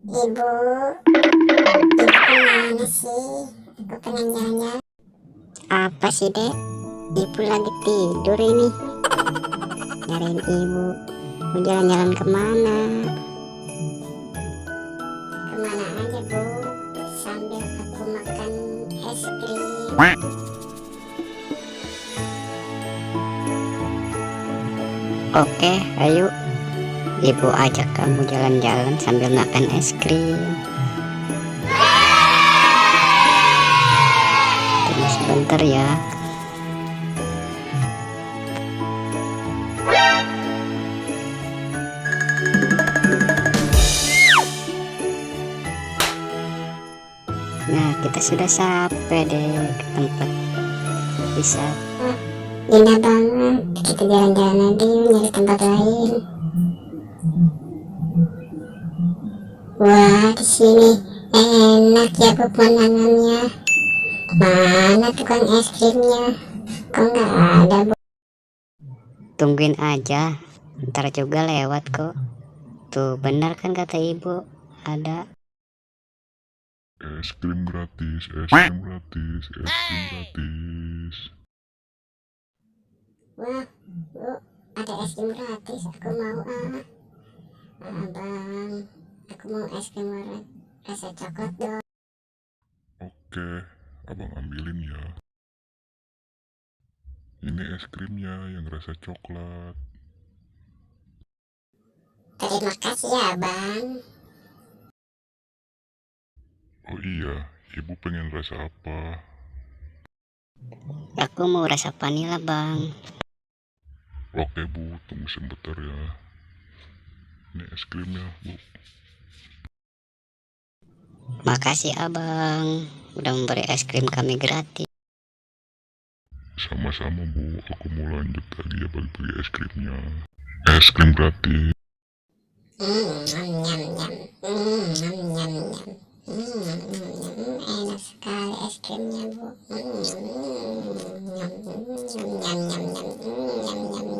Ibu, ibu kemana sih? Aku pengen jalan-jalan. Apa sih, Dek? Ibu lagi tidur ini. Nyariin ibu. Mau jalan-jalan kemana? Kemana aja, Bu? Sambil aku makan es krim. Oke, ayo. Ibu ajak kamu jalan-jalan sambil makan es krim. Tunggu sebentar ya. Nah, kita sudah sampai deh ke tempat wisata. Indah banget. Kita jalan-jalan lagi nyari tempat lain. Wah, di sini enak ya Bu pemandangannya. Mana tukang es krimnya? Kok nggak ada, Bu? Tungguin aja, ntar juga lewat kok. Tuh benar kan kata ibu, ada. Es krim gratis, es krim gratis, es krim gratis. Wah, Bu, ada es krim gratis. Aku mau Abang, aku mau es krim rasa coklat dong. Oke, abang ambilin ya. Ini es krimnya yang rasa coklat. Terima kasih ya, Bang. Oh iya, ibu pengen rasa apa? Aku mau rasa vanila, Bang. Oke bu, tunggu sebentar ya. Ini es krimnya bu. Makasih Abang, udah memberi es krim kami gratis. Sama-sama bu, aku mau lanjut lagi ya bagi-bagi es krimnya. Es krim gratis. Nyam, nyam, nyam. Nyam, nyam, nyam. Enak sekali es krimnya, Bu. Nyam, nyam, nyam, nyam, nyam, nyam, nyam, nyam, nyam.